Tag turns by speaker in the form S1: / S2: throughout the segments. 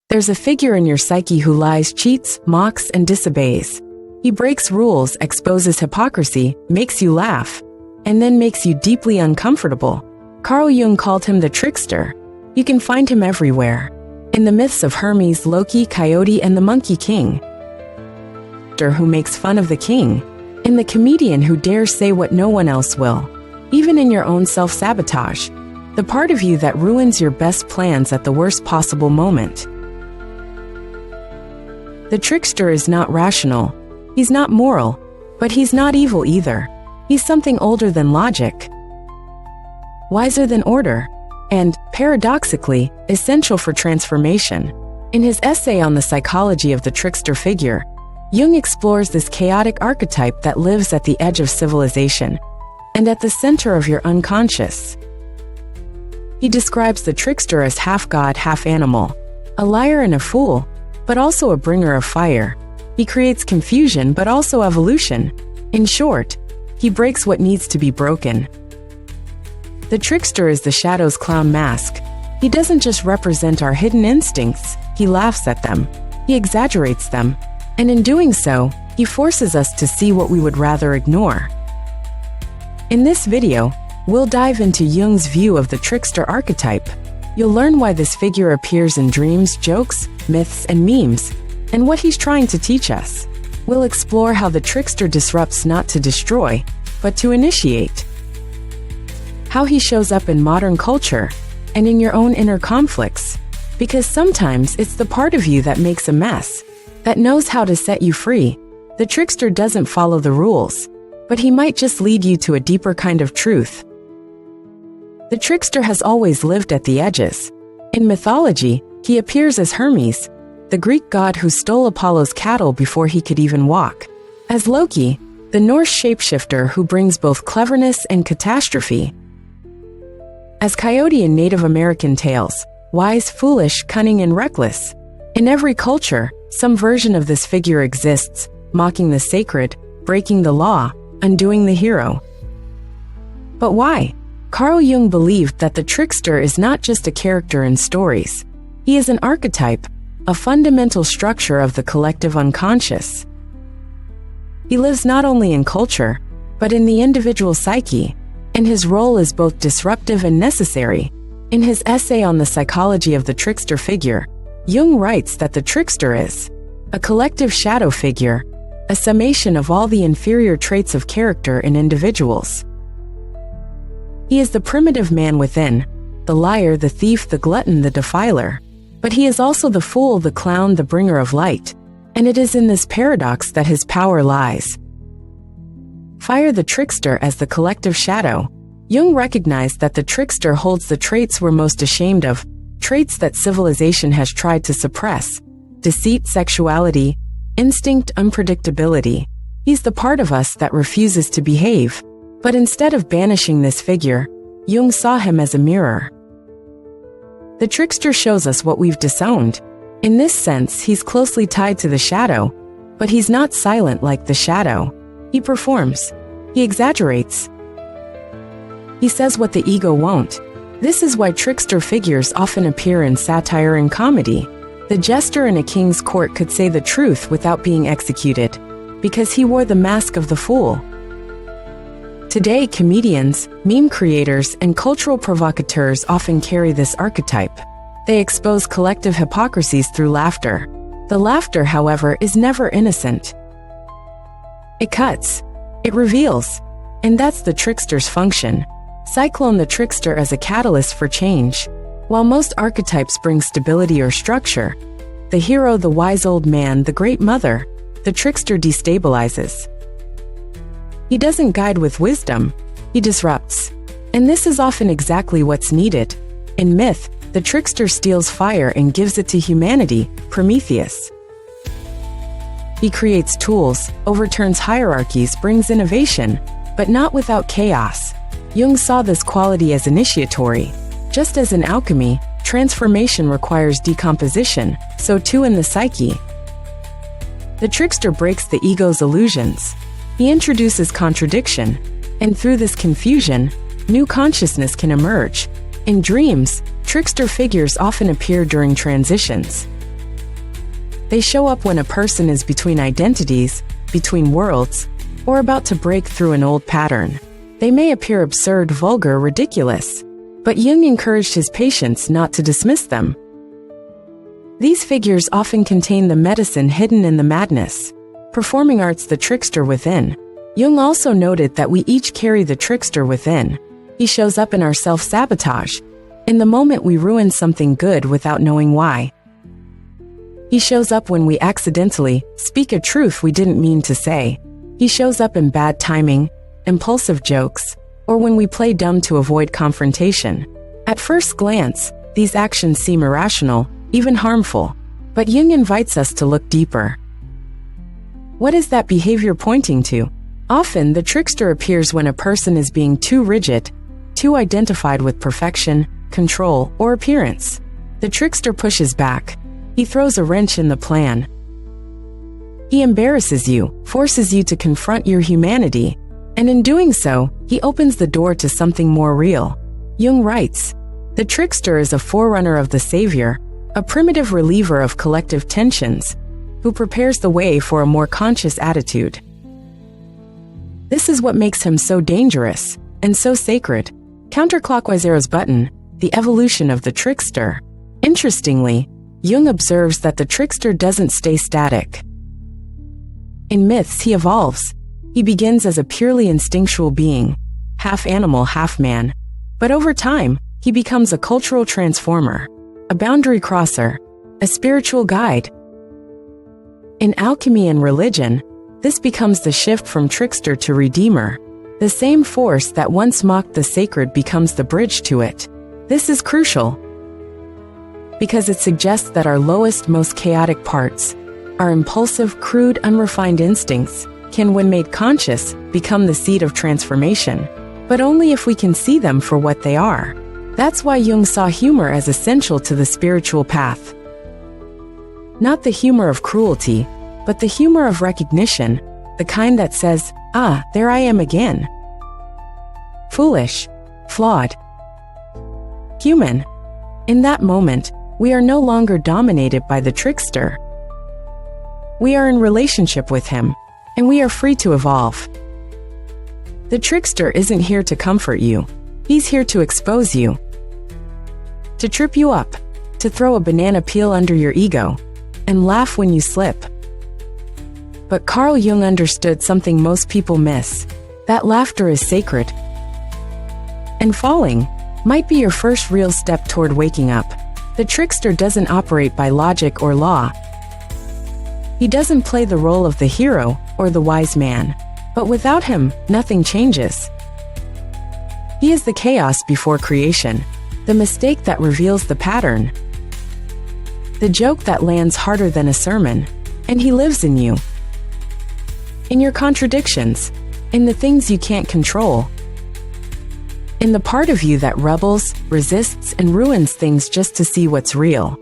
S1: There's a figure in your psyche who lies, cheats, mocks, and disobeys. He breaks rules, exposes hypocrisy, makes you laugh, and then makes you deeply uncomfortable. Carl Jung called him the trickster. You can find him everywhere. In the myths of Hermes, Loki, Coyote, and the Monkey King. Who makes fun of the king. In the comedian who dares say what no one else will. Even in your own self-sabotage. The part of you that ruins your best plans at the worst possible moment. The trickster is not rational. He's not moral, but he's not evil either. He's something older than logic, wiser than order, and, paradoxically, essential for transformation. In his essay on the psychology of the trickster figure, Jung explores this chaotic archetype that lives at the edge of civilization and at the center of your unconscious. He describes the trickster as half god, half animal, a liar and a fool, but also a bringer of fire. He creates confusion but also evolution. In short, he breaks what needs to be broken. The trickster is the shadow's clown mask. He doesn't just represent our hidden instincts, he laughs at them, he exaggerates them, and in doing so, he forces us to see what we would rather ignore. In this video, we'll dive into Jung's view of the trickster archetype. You'll learn why this figure appears in dreams, jokes, myths, and memes, and what he's trying to teach us. We'll explore how the trickster disrupts not to destroy, but to initiate. How he shows up in modern culture, and in your own inner conflicts. Because sometimes it's the part of you that makes a mess, that knows how to set you free. The trickster doesn't follow the rules, but he might just lead you to a deeper kind of truth. The trickster has always lived at the edges. In mythology, he appears as Hermes, the Greek god who stole Apollo's cattle before he could even walk. As Loki, the Norse shapeshifter who brings both cleverness and catastrophe. As Coyote in Native American tales, wise, foolish, cunning, and reckless. In every culture, some version of this figure exists, mocking the sacred, breaking the law, undoing the hero. But why? Carl Jung believed that the trickster is not just a character in stories. He is an archetype, a fundamental structure of the collective unconscious. He lives not only in culture, but in the individual psyche, and his role is both disruptive and necessary. In his essay on the psychology of the trickster figure, Jung writes that the trickster is a collective shadow figure, a summation of all the inferior traits of character in individuals. He is the primitive man within, the liar, the thief, the glutton, the defiler. But he is also the fool, the clown, the bringer of light. And it is in this paradox that his power lies. Fire the trickster as the collective shadow. Jung recognized that the trickster holds the traits we're most ashamed of, traits that civilization has tried to suppress: deceit, sexuality, instinct, unpredictability. He's the part of us that refuses to behave. But instead of banishing this figure, Jung saw him as a mirror. The trickster shows us what we've disowned. In this sense, he's closely tied to the shadow, but he's not silent like the shadow. He performs. He exaggerates. He says what the ego won't. This is why trickster figures often appear in satire and comedy. The jester in a king's court could say the truth without being executed, because he wore the mask of the fool. Today, comedians, meme creators, and cultural provocateurs often carry this archetype. They expose collective hypocrisies through laughter. The laughter, however, is never innocent. It cuts. It reveals. And that's the trickster's function. Cyclone the trickster as a catalyst for change. While most archetypes bring stability or structure, the hero, the wise old man, the great mother, the trickster destabilizes. He doesn't guide with wisdom, he disrupts. And this is often exactly what's needed. In myth, the trickster steals fire and gives it to humanity, Prometheus. He creates tools, overturns hierarchies, brings innovation, but not without chaos. Jung saw this quality as initiatory. Just as in alchemy, transformation requires decomposition, so too in the psyche. The trickster breaks the ego's illusions. He introduces contradiction, and through this confusion, new consciousness can emerge. In dreams, trickster figures often appear during transitions. They show up when a person is between identities, between worlds, or about to break through an old pattern. They may appear absurd, vulgar, ridiculous, but Jung encouraged his patients not to dismiss them. These figures often contain the medicine hidden in the madness. Performing arts, the trickster within. Jung also noted that we each carry the trickster within. He shows up in our self-sabotage, in the moment we ruin something good without knowing why. He shows up when we accidentally speak a truth we didn't mean to say. He shows up in bad timing, impulsive jokes, or when we play dumb to avoid confrontation. At first glance, these actions seem irrational, even harmful, but Jung invites us to look deeper. What is that behavior pointing to? Often, the trickster appears when a person is being too rigid, too identified with perfection, control, or appearance. The trickster pushes back. He throws a wrench in the plan. He embarrasses you, forces you to confront your humanity, and in doing so, he opens the door to something more real. Jung writes, "The trickster is a forerunner of the savior, a primitive reliever of collective tensions, who prepares the way for a more conscious attitude." This is what makes him so dangerous and so sacred. Counterclockwise arrows button, the evolution of the trickster. Interestingly, Jung observes that the trickster doesn't stay static. In myths, he evolves. He begins as a purely instinctual being, half animal, half man. But over time, he becomes a cultural transformer, a boundary crosser, a spiritual guide. In alchemy and religion, this becomes the shift from trickster to redeemer. The same force that once mocked the sacred becomes the bridge to it. This is crucial, because it suggests that our lowest, most chaotic parts, our impulsive, crude, unrefined instincts, can, when made conscious, become the seed of transformation, but only if we can see them for what they are. That's why Jung saw humor as essential to the spiritual path. Not the humor of cruelty, but the humor of recognition, the kind that says, "Ah, there I am again. Foolish, flawed, human." In that moment, we are no longer dominated by the trickster. We are in relationship with him, and we are free to evolve. The trickster isn't here to comfort you. He's here to expose you, to trip you up, to throw a banana peel under your ego, and laugh when you slip. But Carl Jung understood something most people miss, that laughter is sacred. And falling might be your first real step toward waking up. The trickster doesn't operate by logic or law. He doesn't play the role of the hero or the wise man. But without him, nothing changes. He is the chaos before creation, the mistake that reveals the pattern, the joke that lands harder than a sermon, and he lives in you. In your contradictions, in the things you can't control, in the part of you that rebels, resists, and ruins things just to see what's real.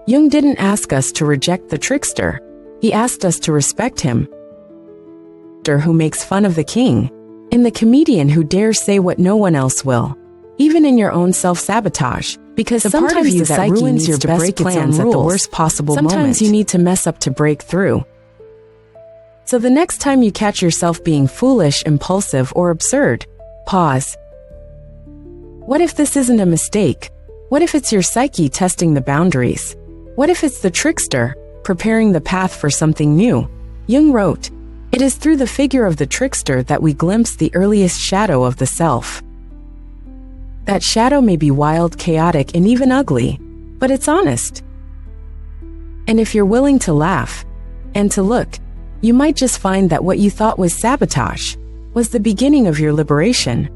S1: Jung didn't ask us to reject the trickster. He asked us to respect him. Who makes fun of the king, in the comedian who dares say what no one else will, even in your own self-sabotage, because sometimes the psyche ruins your best plans at the worst possible moment. Sometimes you need to mess up to break through. So the next time you catch yourself being foolish, impulsive, or absurd, pause. What if this isn't a mistake? What if it's your psyche testing the boundaries? What if it's the trickster, preparing the path for something new? Jung wrote, "It is through the figure of the trickster that we glimpse the earliest shadow of the self." That shadow may be wild, chaotic, and even ugly, but it's honest. And if you're willing to laugh and to look, you might just find that what you thought was sabotage was the beginning of your liberation.